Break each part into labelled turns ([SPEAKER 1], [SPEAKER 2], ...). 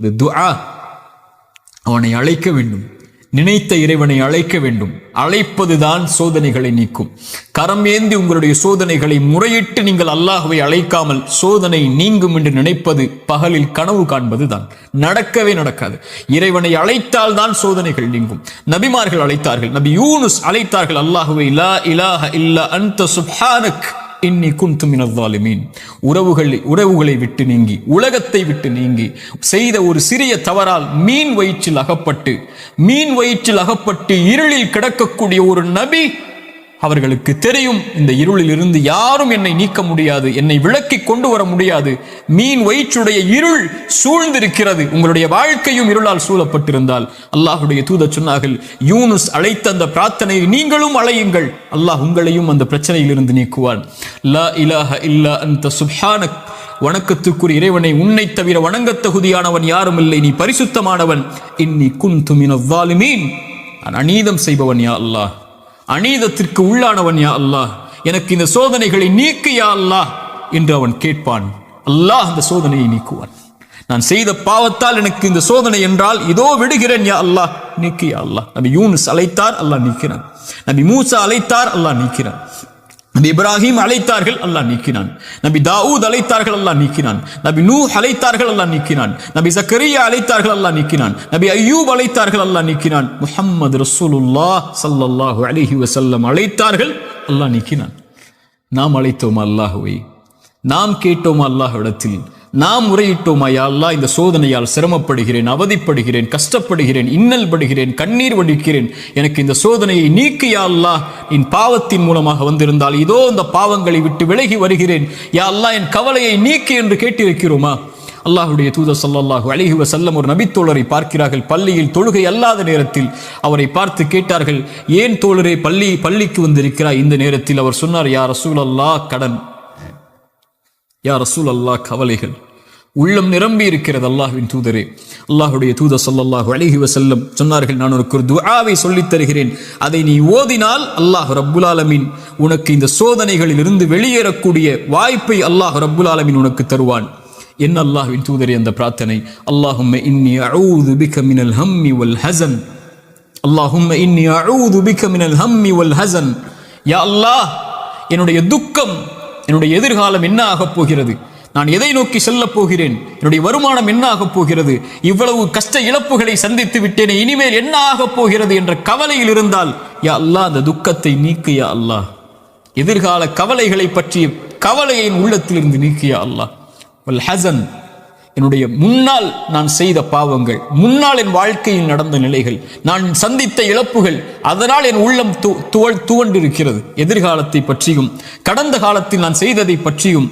[SPEAKER 1] அது துஆ. அவனை அழைக்க வேண்டும், நினைத்த இறைவனை அழைக்க வேண்டும். அழைப்பதுதான் சோதனைகளை நீக்கும். கரம் ஏந்தி உங்களுடைய சோதனைகளை முறையிட்டு நீங்கள் அல்லாஹ்வை அழைக்காமல் சோதனை நீங்கும் என்று நினைப்பது பகலில் கனவு காண்பதுதான். நடக்கவே நடக்காது. இறைவனை அழைத்தால் தான் சோதனைகள் நீங்கும். நபிமார்கள் அழைத்தார்கள். நபி யூனுஸ் அழைத்தார்கள் அல்லாஹ்வை, லா இலாஹ இல்லா அன்த சுப்ஹானக் இன்னி குன்து மினல் ஸாலிமீன். உறவுகளை விட்டு நீங்கி, உலகத்தை விட்டு நீங்கி செய்த ஒரு சிறிய தவறால் மீன் வயிற்றில் அகப்பட்டு இருளில் கிடக்கக்கூடிய ஒரு நபி, அவர்களுக்கு தெரியும் இந்த இருளில் இருந்து யாரும் என்னை நீக்க முடியாது, என்னை விளக்கி கொண்டு வர முடியாது. மீன் வயிற்றுடைய இருள் சூழ்ந்திருக்கிறது. உங்களுடைய வாழ்க்கையும் இருளால் சூழப்பட்டிருந்தால் அல்லாஹ்வுடைய தூதர் சொன்னார்கள், யூனுஸ் அழைத்த அந்த பிரார்த்தனையை நீங்களும் அழையுங்கள், அல்லாஹ் உங்களையும் அந்த பிரச்சனையில் இருந்து நீக்குவான். லா இலாஹ இல்லா அன்த சுப்ஹானக். வணக்கத்துக்குரிய இறைவனை, உன்னை தவிர வணங்கத் தகுதியானவன் யாரும் இல்லை, நீ பரிசுத்தமானவன். இன்னி குன்து மினல் ஸாலிமீன். நான் அநீதம் செய்பவன் யா அல்லாஹ், அநீதத்திற்கு உள்ளானவன் யா அல்லாஹ், எனக்கு இந்த சோதனைகளை நீக்கு யா அல்லாஹ் என்று அவன் கேட்பான். அல்லாஹ் அந்த சோதனையை நீக்குவான். நான் செய்த பாவத்தால் எனக்கு இந்த சோதனை என்றால் இதோ விடுகிறேன் யா அல்லாஹ், நீக்கு யா அல்லாஹ். நபி யூனுஸ் அழைத்தார், அல்லாஹ் நீக்கிறான். நபி மூசா அழைத்தார், அல்லாஹ் நீக்கிறான். நபி இப்ராஹிம் அழைத்தார்கள், அல்லாஹ் நீக்கினான். நபி தாவூத் அழைத்தார்கள், அல்லாஹ் நீக்கினான். நபி நூஹ் அழைத்தார்கள், அல்லாஹ் நீக்கினான். நபி ஜக்கரியா அழைத்தார்கள், அல்லாஹ் நீக்கினான். நபி அய்யூப் அழைத்தார்கள், அல்லாஹ் நீக்கினான். முஹம்மது ரசூலுல்லாஹ் ஸல்லல்லாஹு அலைஹி வஸல்லம் அழைத்தார்கள், அல்லாஹ் நீக்கினான். நாம் அழைத்தோமா அல்லாஹ்வை? நாம் கேட்டோமா அல்லாஹ்விடத்தில்? நாம் முறையிட்டோமா, யா அல்லாஹ் இந்த சோதனையால் சிரமப்படுகிறேன், அவதிப்படுகிறேன், கஷ்டப்படுகிறேன், இன்னல் படுகிறேன், கண்ணீர் வடிக்கிறேன், எனக்கு இந்த சோதனையை நீக்கு யா அல்லாஹ். என் பாவத்தின் மூலமாக வந்திருந்தால் இதோ இந்த பாவங்களை விட்டு விலகி வருகிறேன் யா அல்லாஹ், என் கவலையை நீக்கு என்று கேட்டிருக்கிறோமா? அல்லாஹ்வுடைய தூதர் ஸல்லல்லாஹு அலைஹி வஸல்லம் ஒரு நபித்தோழரை பார்க்கிறார்கள். பள்ளியில் தொழுகை அல்லாத நேரத்தில் அவரை பார்த்து கேட்டார்கள், ஏன் தோழரே பள்ளிக்கு வந்திருக்கிறாய் இந்த நேரத்தில்? அவர் சொன்னார், யா ரசூலல்லாஹ், கடன், யா ரசூலல்லாஹ், கவலைகள், உள்ளம் நிரம்பி இருக்கிறது அல்லாஹ்வின் தூதரே. அல்லாஹ்வுடைய தூதர் ஸல்லல்லாஹு அலைஹி வஸல்லம் சொன்னார்கள், நான் உனக்கு ஒரு துஆவை சொல்லித் தருகிறேன், அதை நீ ஓதினால் அல்லாஹ் ரப்புல் ஆலமீன் உனக்கு இந்த சோதனைகளில் இருந்து வெளியேறக்கூடிய வாய்ப்பை அல்லாஹ் ரப்புல் ஆலமீன் உனக்கு தருவான். என்ன அல்லாஹ்வின் தூதரே அந்த பிரார்த்தனை? அல்லாஹும்ம இன்னி அஊது பிக மினல் ஹம்மி வல் ஹஸன். அல்லாஹும்ம இன்னி அஊது பிக மினல் ஹம்மி வல் ஹஸன். யா அல்லாஹ், என்னுடைய துக்கம், என்னுடைய எதிர்காலம் என்ன ஆகப் போகிறது, நான் எதை நோக்கி செல்லப் போகிறேன், என்னுடைய வருமானம் என்ன ஆகப் போகிறது, இவ்வளவு கஷ்ட இழப்புகளை சந்தித்து விட்டேனே, இனிமேல் என்ன ஆகப் போகிறது என்ற கவலையில் இருந்தால் யா அல்லாஹ் அந்த துக்கத்தை நீக்கு யா அல்லாஹ். எதிர்கால கவலைகளை பற்றிய கவலையை உள்ளத்திலிருந்து நீக்கு யா அல்லாஹ். வல் ஹஸன், என்னுடைய முன்னால் நான் செய்த பாவங்கள், முன்னால் என் வாழ்க்கையில் நடந்த நிலைகள், நான் சந்தித்த இழப்புகள், அதனால் என் உள்ளம் துவண்டிருக்கிறது. எதிர்காலத்தை பற்றியும் கடந்த காலத்தில் நான் செய்ததை பற்றியும்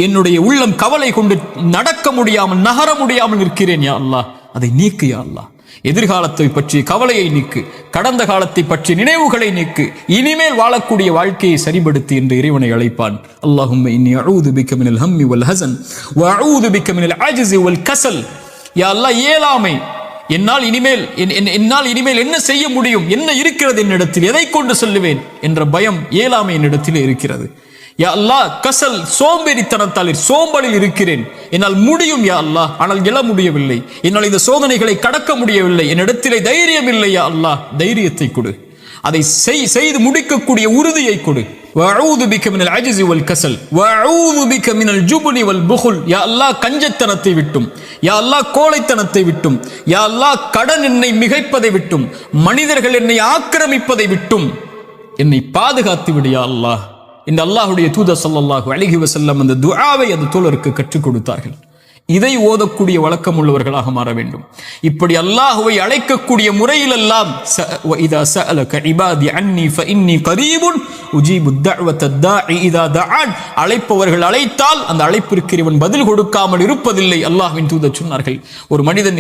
[SPEAKER 1] என்னுடைய உள்ளம் கவலை கொண்டு நடக்க முடியாமல், நகர முடியாமல் இருக்கிறேன் யா அல்லாஹ், அதை நீக்கு யா அல்லாஹ். எதிர்காலத்தை பற்றிய கவலையை நீக்கு, கடந்த காலத்தை பற்றிய நினைவுகளை நீக்கு, இனிமேல் வாழக்கூடிய வாழ்க்கையை சரிபடுத்தி என்று இறைவனை அழைப்பான். அல்லாஹும்ம இன்னி அஊது பிக மினல் ஹம்மி வல் ஹஸன் வ அஊது பிக மினல் அஜ்ஸி வல் கஸல். யா அல்லாஹ், இயலாமை, என்னால் இனிமேல் என்ன செய்ய முடியும், என்ன இருக்கிறது என்னிடத்தில், எதை கொண்டு செல்லுவேன் என்ற பயம், இயலாமை என்னிடத்தில் இருக்கிறது. யா அல்லாஹ், கசல், சோம்பேறித்தனத்தால் சோம்பலில் இருக்கிறேன், என்னால் முடியும் யா அல்லாஹ், ஆனால் எழ முடியவில்லை, என்னால் இந்த சோதனைகளை கடக்க முடியவில்லை, என்னிடத்திலே தைரியம் இல்லை யா அல்லாஹ், தைரியத்தை கொடு, அதை செய்து முடிக்கக்கூடிய உறுதியை கொடு. வஅஊது பிக மினல் அஜ்ஸி வல் கஸல் வஅஊது பிக மினல் ஜுப்னி வல் புகுல். யா அல்லாஹ், கஞ்சத்தனத்தை விட்டும், யா அல்லாஹ் கோழைத்தனத்தை விட்டும், யா அல்லாஹ் கடன் என்னை மிகைப்பதை விட்டும், மனிதர்கள் என்னை ஆக்கிரமிப்பதை விட்டும் என்னை பாதுகாத்து விடு யா அல்லாஹ். இந்த அல்லாஹ்வுடைய தூதர் ஸல்லல்லாஹு அலைஹி வஸல்லம் அந்த துஆவை அந்த தோழருக்கு கற்றுக் கொடுத்தார்கள். இதை ஓதக்கூடிய வழக்கம் உள்ளவர்களாக மாற வேண்டும். இப்படி அல்லாஹ்வை அழைக்கக்கூடிய முறையிலெல்லாம் இதா சஅலக இபாதி அன்னி ஃபஇன்னி கரீபுன் உஜீபு தஅவத தாஇ இதா தஆன். அழைப்பவர்கள் அழைத்தால் அந்த அழைப்பிற்கு இவன் பதில் கொடுக்காமல் இருப்பதில்லை. அல்லாஹ்வின் தூதர் சொன்னார்கள், ஒரு மனிதன்,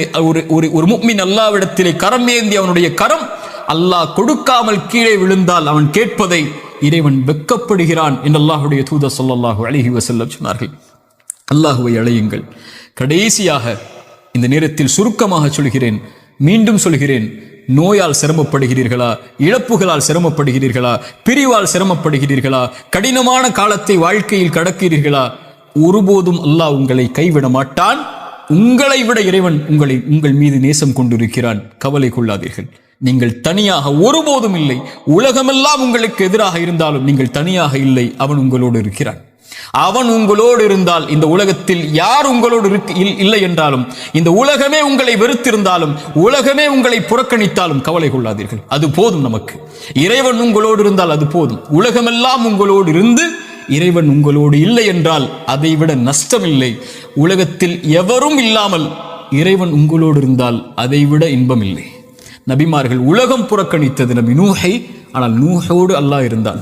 [SPEAKER 1] ஒரு முஃமின் அல்லாஹ்விடத்திலே கரம் ஏந்தி அவனுடைய கரம் அல்லாஹ் கொடுக்காமல் கீழே விழுந்தால் அவன் கேட்பதை இறைவன் வெட்கப்படுகிறான் என்று அல்லாஹ்வுடைய தூதர் ஸல்லல்லாஹு அலைஹி வஸல்லம் சொன்னார்கள். அல்லாஹ்வை அழையுங்கள். கடைசியாக இந்த நேரத்தில் சுருக்கமாக சொல்கிறேன், மீண்டும் சொல்கிறேன், நோயால் சிரமப்படுகிறீர்களா, இழப்புகளால் சிரமப்படுகிறீர்களா, பிரிவால் சிரமப்படுகிறீர்களா, கடினமான காலத்தை வாழ்க்கையில் கடக்கிறீர்களா, ஒருபோதும் அல்லாஹ் உங்களை கைவிட மாட்டான். உங்களை விட இறைவன் உங்கள் மீது நேசம் கொண்டிருக்கிறான். கவலை கொள்ளாதீர்கள். நீங்கள் தனியாக ஒருபோதும் இல்லை. உலகமெல்லாம் உங்களுக்கு எதிராக இருந்தாலும் நீங்கள் தனியாக இல்லை. அவன் உங்களோடு இருக்கிறான். அவன் உங்களோடு இருந்தால் இந்த உலகத்தில் யார் உங்களோடு இல்லை என்றாலும், இந்த உலகமே உங்களை வெறுத்திருந்தாலும், உலகமே உங்களை புறக்கணித்தாலும் கவலை கொள்ளாதீர்கள். அது போதும் நமக்கு. இறைவன் உங்களோடு இருந்தால் அது போதும். உலகமெல்லாம் உங்களோடு இருந்து இறைவன் உங்களோடு இல்லை என்றால் அதைவிட நஷ்டமில்லை. உலகத்தில் எவரும் இல்லாமல் இறைவன் உங்களோடு இருந்தால் அதைவிட இன்பம் இல்லை. நபிமார்கள் உலகம் புறக்கணித்தது நபி நூஹை, ஆனால் நூஹோடு அல்லாஹ் இருந்தான்.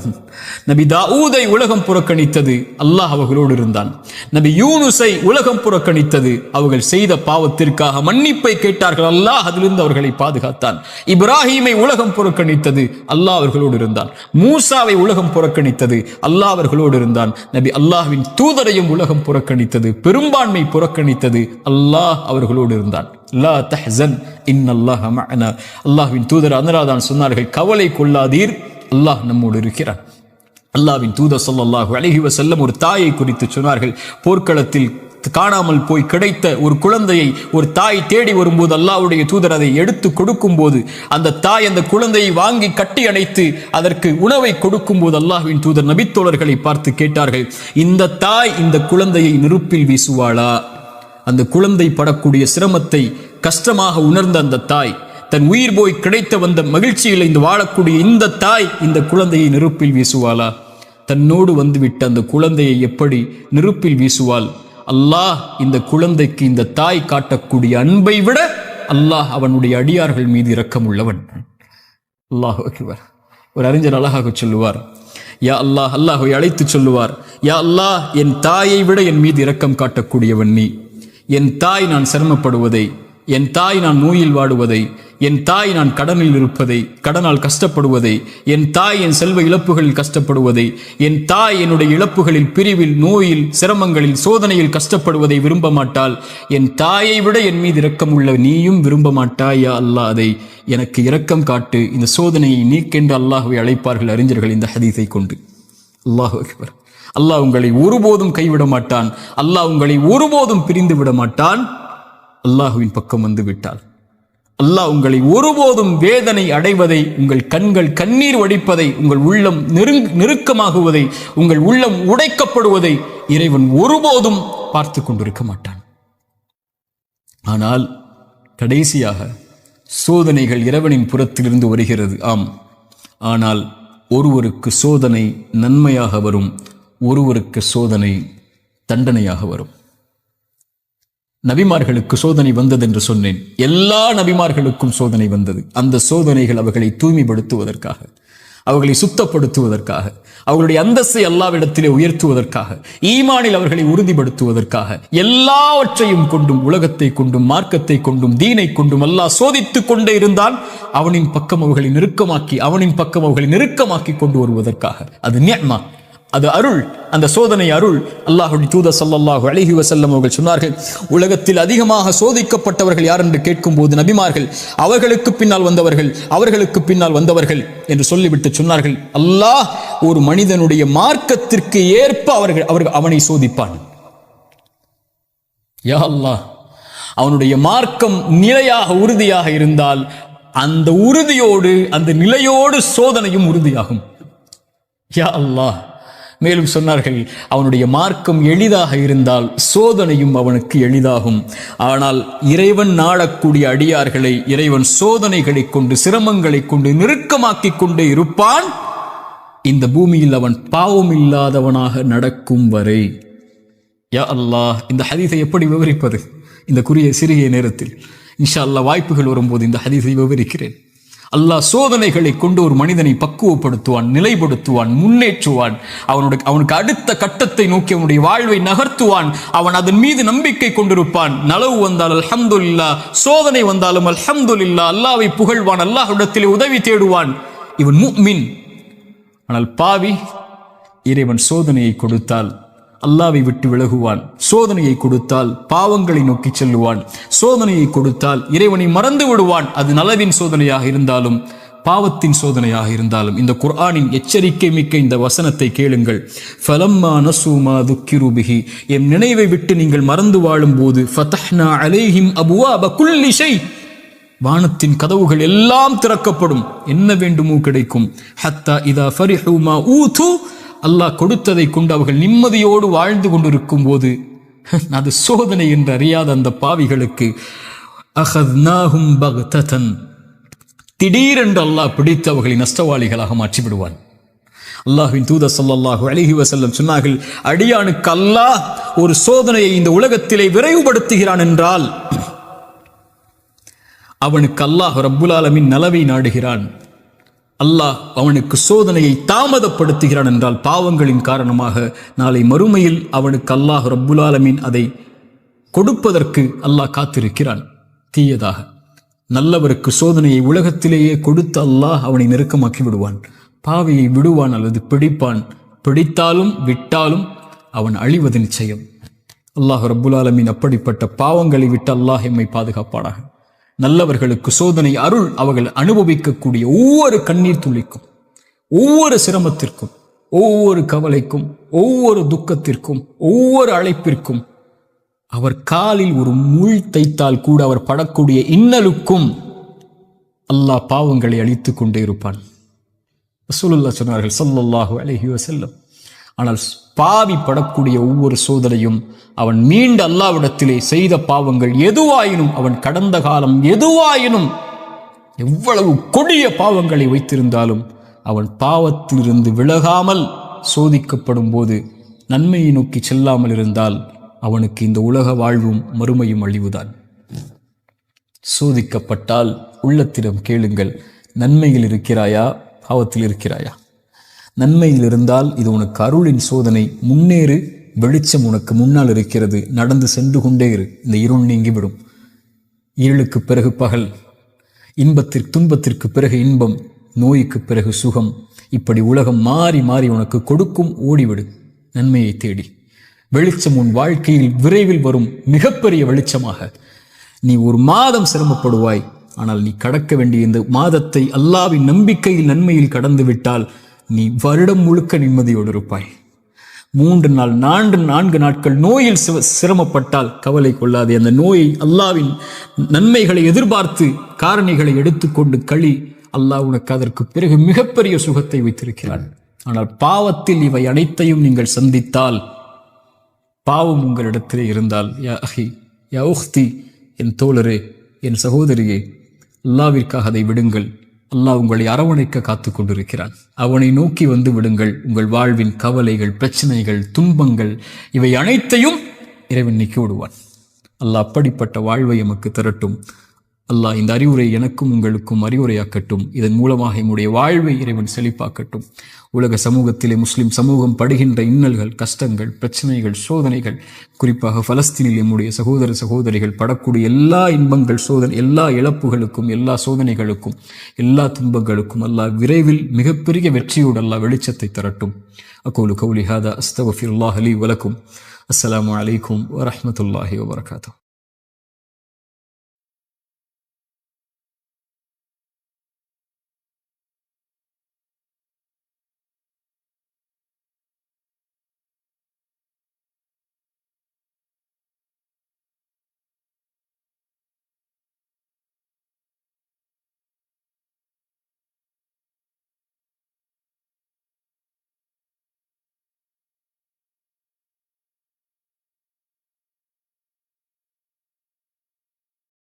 [SPEAKER 1] நபி தாவூதை உலகம் புறக்கணித்தது, அல்லாஹ் அவர்களோடு இருந்தான். நபி யூனுஸை உலகம் புறக்கணித்தது, அவர்கள் செய்த பாவத்திற்காக மன்னிப்பை கேட்டார்கள், அல்லாஹ் அதிலிருந்து அவர்களை பாதுகாத்தான். இப்ராஹீமை உலகம் புறக்கணித்தது, அல்லாஹ் அவர்களோடு இருந்தான். மூசாவை உலகம் புறக்கணித்தது, அல்லாஹ் அவர்களோடு இருந்தான். நபி அல்லாஹ்வின் தூதரையும் உலகம் புறக்கணித்தது, பெரும்பான்மை புறக்கணித்தது, அல்லாஹ் அவர்களோடு இருந்தான். லா தஹ்சன் இன்னல்லாஹ மஅனா. அல்லாஹ்வின் தூதர் அதனால்தான் சொன்னார்கள், கவலை கொள்ளாதீர், அல்லாஹ் நம்மோடு இருக்கிறான். அல்லாஹ்வின் தூதர் ஸல்லல்லாஹு அலைஹி வஸல்லம் ஒரு தாயை குறித்து சொன்னார்கள். போர்க்களத்தில் காணாமல் போய் கிடைத்த ஒரு குழந்தையை ஒரு தாய் தேடி வரும்போது அல்லாஹ்வுடைய தூதர் அதை எடுத்து கொடுக்கும் போது, அந்த தாய் அந்த குழந்தையை வாங்கி கட்டி அணைத்து அதற்கு உணவை கொடுக்கும் போது அல்லாஹ்வின் தூதர் நபித்தோழர்களை பார்த்து கேட்டார்கள், இந்த தாய் இந்த குழந்தையை நெருப்பில் வீசுவாளா? அந்த குழந்தை படக்கூடிய சிரமத்தை கஷ்டமாக உணர்ந்த அந்த தாய், தன் உயிர் போய் கிடைத்த வந்த மகிழ்ச்சியில் இந்த வாழக்கூடிய இந்த தாய் இந்த குழந்தையை நெருப்பில் வீசுவாளா? தன்னோடு வந்துவிட்ட அந்த குழந்தையை எப்படி நெருப்பில் வீசுவாள்? அல்லாஹ் இந்த குழந்தைக்கு இந்த தாய் காட்டக்கூடிய அன்பை விட அல்லாஹ் அவனுடைய அடியார்கள் மீது இரக்கம் உள்ளவன். அல்லாஹ் அக்பர். ஒரு அறிஞர் அழகாக சொல்லுவார், யா அல்லாஹ், அல்லாஹை அழைத்து சொல்லுவார், யா அல்லாஹ், என் தாயை விட என் மீது இரக்கம் காட்டக்கூடியவன் நீ. என் தாய் நான் சிரமப்படுவதை, என் தாய் நான் நோயில் வாடுவதை, என் தாய் நான் கடனில் இருப்பதை, கடனால் கஷ்டப்படுவதை, என் தாய் என் செல்வ இழப்புகளில் கஷ்டப்படுவதை, என் தாய் என்னுடைய இழப்புகளில், பிரிவில், நோயில், சிரமங்களில், சோதனையில் கஷ்டப்படுவதை விரும்ப மாட்டாள். என் தாயை விட என் மீது இரக்கம் உள்ள நீயும் விரும்ப மாட்டாயா அல்லாஹ், அதை எனக்கு இரக்கம் காட்டு, இந்த சோதனையை நீக்கென்று அல்லாஹ்வை அழைப்பார்கள் அறிஞர்கள் இந்த ஹதீஸை கொண்டு. அல்லாஹு அக்பர். அல்லாஹ் உங்களை ஒருபோதும் கைவிட மாட்டான். அல்லாஹ் உங்களை ஒருபோதும் பிரிந்து விட மாட்டான். அல்லாஹுவின் பக்கம் வந்து விட்டால் அல்லாஹ் உங்களை ஒருபோதும் வேதனை அடைவதை, உங்கள் கண்கள் கண்ணீர் வடிப்பதை, உங்கள் உள்ளம் நெருக்கமாகுவதை, உங்கள் உள்ளம் உடைக்கப்படுவதை இறைவன் ஒருபோதும் பார்த்து கொண்டிருக்க மாட்டான். ஆனால் கடைசியாக சோதனைகள் இறைவனின் புறத்திலிருந்து வருகிறது. ஆம், ஆனால் ஒருவருக்கு சோதனை நன்மையாக வரும், ஒருவருக்கு சோதனை தண்டனையாக வரும். நபிமார்களுக்கு சோதனை வந்தது என்று சொன்னேன். எல்லா நபிமார்களுக்கும் சோதனை வந்தது. அந்த சோதனைகள் அவர்களை தூய்மைப்படுத்துவதற்காக, அவர்களை சுத்தப்படுத்துவதற்காக, அவர்களுடைய அந்தஸ்தை அல்லாஹ்விடத்திலே உயர்த்துவதற்காக, ஈமானில் அவர்களை உறுதிப்படுத்துவதற்காக, எல்லாவற்றையும் கொண்டும், உலகத்தை கொண்டும், மார்க்கத்தை கொண்டும், தீனை கொண்டும் அல்லாஹ் சோதித்துக் கொண்டே இருந்தால் அவனின் பக்கம் அவர்களை நெருக்கமாக்கி கொண்டு வருவதற்காக. அது நிஅமா, அது அருள். அந்த சோதனை அருள். அல்லாஹ்வுடைய தூதர் ஸல்லல்லாஹு அலைஹி வஸல்லம் அவர்கள் சொன்னார்கள், உலகத்தில் அதிகமாக சோதிக்கப்பட்டவர்கள் யார் என்று கேட்கும் போது நபிமார்கள், அவர்களுக்கு பின்னால் வந்தவர்கள் என்று சொல்லிவிட்டு சொன்னார்கள், அல்லாஹ் ஒரு மனிதனுடைய மார்க்கத்திற்கு ஏற்ப அவனை சோதிப்பான். யா அல்லாஹ், அவனுடைய மார்க்கம் நிலையாக உறுதியாக இருந்தால் அந்த உறுதியோடு, அந்த நிலையோடு சோதனையும் உறுதியாகும். யா அல்லாஹ். மேலும் சொன்னார்கள், அவனுடைய மார்க்கம் எளிதாக இருந்தால் சோதனையும் அவனுக்கு எளிதாகும். ஆனால் இறைவன் நாடக்கூடிய அடியார்களை இறைவன் சோதனைகளை கொண்டு, சிரமங்களை கொண்டு நெருக்கமாக்கி கொண்டே இருப்பான், இந்த பூமியில் அவன் பாவம் இல்லாதவனாக நடக்கும் வரை. யா அல்லாஹ், இந்த ஹதீஸை எப்படி விவரிப்பது இந்த சிறிய நேரத்தில்? இன்ஷா அல்லாஹ் வாய்ப்புகள் வரும்போது இந்த ஹதீஸை விவரிக்கிறேன். அல்லாஹ் சோதனைகளை கொண்டு ஒரு மனிதனை பக்குவப்படுத்துவான், நிலைப்படுத்துவான், முன்னேற்றுவான். அவனுக்கு அடுத்த கட்டத்தை நோக்கி அவனுடைய வாழ்வை நகர்த்துவான். அவன் அதன் மீது நம்பிக்கை கொண்டிருப்பான். நலவு வந்தால் அல்ஹம்துலில்லாஹ், சோதனை வந்தாலும் அல்ஹம்துலில்லாஹ், அல்லாஹ்வை புகழ்வான், அல்லாஹ்விடத்திலே உதவி தேடுவான். இவன் முஃமின். ஆனால் பாவி, இறைவன் சோதனையை கொடுத்தால் அல்லாஹ்வை விட்டு விலகுவான், சோதனையை கொடுத்தால் பாவங்களை நோக்கி செல்லுவான், சோதனையை கொடுத்தால் இறைவனை மறந்து விடுவான். அது நலவின் சோதனையாக இருந்தாலும் பாவத்தின் சோதனையாக இருந்தாலும் இந்த குர்ஆனின் எச்சரிக்கை மிக்க இந்த வசனத்தை கேளுங்கள். ஃபலம்மா நஸூமா துக்கிரு பிஹி, எம் நினைவை விட்டு நீங்கள் மறந்து வாழும் போது ஃபதஹ்னா அலைஹிம் அபுவாப குல்லி ஷை, வானத்தின் கதவுகள் எல்லாம் திறக்கப்படும், என்ன வேண்டுமோ கிடைக்கும். ஹத்தா இதா ஃபரிஹு மா ஊது, அல்லாஹ் கொடுத்ததை கொண்டு அவர்கள் நிம்மதியோடு வாழ்ந்து கொண்டிருக்கும் போது அது சோதனை என்று அறியாத அந்த பாவிகளுக்கு அஹத்னாஹும் பக்ததன், திடீரென்று அல்லாஹ் பிடித்து அவர்களை நஷ்டவாளிகளாக மாற்றிவிடுவான். அல்லாஹ்வின் தூதர் ஸல்லல்லாஹு அலைஹி வஸல்லம் சொன்னார்கள், அடியானுக்கு அல்லாஹ் ஒரு சோதனையை இந்த உலகத்திலே விரைவுபடுத்துகிறான் என்றால் அவனுக்கு அல்லாஹ் ரப்புல் ஆலமீன் நலவை நாடுகிறான். அல்லாஹ் அவனுக்கு சோதனையை தாமதப்படுத்துகிறான் என்றால் பாவங்களின் காரணமாக நாளை மறுமையில் அவனுக்கு அல்லாஹ் ரப்புல் ஆலமீன் அதை கொடுப்பதற்கு அல்லாஹ் காத்திருக்கிறான். தீயதாக நல்லவருக்கு சோதனையை உலகத்திலேயே கொடுத்து அல்லாஹ் அவனை நெருக்கமாக்கி விடுவான். பாவியை விடுவான் அல்லது பிடிப்பான். பிடித்தாலும் விட்டாலும் அவன் அழிவது நிச்சயம். அல்லாஹ் ரப்புல் ஆலமீன் அப்படிப்பட்ட பாவங்களை விட்டு அல்லாஹ் எம்மை பாதுகாப்பானாக. நல்லவர்களுக்கு சோதனை அருள் அவர்கள் அனுபவிக்கக்கூடிய ஒவ்வொரு கண்ணீர் துளிக்கும், ஒவ்வொரு சிரமத்திற்கும், ஒவ்வொரு கவலைக்கும், ஒவ்வொரு துக்கத்திற்கும், ஒவ்வொரு அழைப்பிற்கும், அவர் காலில் ஒரு முள் தைத்தால் கூட அவர் படக்கூடிய இன்னலுக்கும் அல்லாஹ் பாவங்களை அழித்துக் கொண்டே இருப்பான். ரசூலுல்லாஹ் சொன்னார்கள் ஸல்லல்லாஹு அலைஹி வஸல்லம், ஆனால் பாவி படக்கூடிய ஒவ்வொரு சோதனையும் அவன் மீண்டு அல்லாஹ்விடத்திலே செய்த பாவங்கள் எதுவாயினும், அவன் கடந்த காலம் எதுவாயினும், எவ்வளவு கொடிய பாவங்களை வைத்திருந்தாலும் அவன் பாவத்திலிருந்து விலகாமல் சோதிக்கப்படும் போது நன்மையை நோக்கி செல்லாமல் இருந்தால் அவனுக்கு இந்த உலக வாழ்வும் மறுமையும் அழிவுதான். சோதிக்கப்பட்டால் உள்ளத்திடம் கேளுங்கள், நன்மையில் இருக்கிறாயா, பாவத்தில் இருக்கிறாயா? நன்மையில் இருந்தால் இது உனக்கு அருளின் சோதனை, முன்னேறு, வெளிச்சம் உனக்கு முன்னால் இருக்கிறது, நடந்து சென்று கொண்டே இரு, இந்த இருள் நீங்கிவிடும். இருளுக்கு பிறகு பகல், துன்பத்திற்கு பிறகு இன்பம், நோய்க்கு பிறகு சுகம், இப்படி உலகம் மாறி மாறி உனக்கு கொடுக்கும். ஓடிவிடு நன்மையை தேடி. வெளிச்சம் உன் வாழ்க்கையில் விரைவில் வரும், மிகப்பெரிய வெளிச்சமாக. நீ ஒரு மாதம் சிரமப்படுவாய், ஆனால் நீ கடக்க வேண்டிய இந்த மாதத்தை அல்லாஹ்வின் நம்பிக்கையில் நன்மையில் கடந்து விட்டால் நீ வருடம் முழுக்க நிம்மதியோடு இருப்பாய். 3 நாள் 4 நாட்கள் நோயில் சிரமப்பட்டால் கவலை கொள்ளாதே. அந்த நோயை அல்லாஹ்வின் நன்மைகளை எதிர்பார்த்து காரணிகளை எடுத்துக்கொண்டு களி, அல்லாஹ் உனக்கு அதற்கு பிறகு மிகப்பெரிய சுகத்தை வைத்திருக்கிறான். ஆனால் பாவத்தில் இவை அனைத்தையும் நீங்கள் சந்தித்தால், பாவம் உங்களிடத்திலே இருந்தால், யா அஹி யா உஹ்தி, என் தோழரே, என் சகோதரியே, அல்லாஹ்விற்காக அதை விடுங்கள். அல்லாஹ் உங்களை அரவணைக்க காத்து கொண்டிருக்கிறான். அவனை நோக்கி வந்து விடுங்கள். உங்கள் வாழ்வின் கவலைகள், பிரச்சனைகள், துன்பங்கள் இவை அனைத்தையும் இறைவன் நீக்கி விடுவான். அல்லாஹ் அப்படிப்பட்ட வாழ்வை எமக்கு தரட்டும். அல்லாஹ் இந்த அறிவுரை எனக்கும் உங்களுக்கும் அறிவுரையாக்கட்டும். இதன் மூலமாக என்னுடைய வாழ்வை இறைவன் செழிப்பாக்கட்டும். உலக சமூகத்திலே முஸ்லிம் சமூகம் படுகின்ற இன்னல்கள், கஷ்டங்கள், பிரச்சனைகள், சோதனைகள், குறிப்பாக பலஸ்தீனில் நம்முடைய சகோதர சகோதரிகள் படக்கூடிய எல்லா இன்பங்கள், எல்லா இழப்புகளுக்கும், எல்லா சோதனைகளுக்கும், எல்லா துன்பங்களுக்கும் அல்லாஹ் விரைவில் மிகப்பெரிய வெற்றியோடு அல்லாஹ் வெளிச்சத்தை தரட்டும். அகூலு கௌலி ஹாதா அஸ்தக்ஃபிருல்லாஹ் லீ வலக்கும். அஸ்ஸலாமு அலைக்கும் வரஹ்மத்துல்லாஹி வபரகாத்துஹு.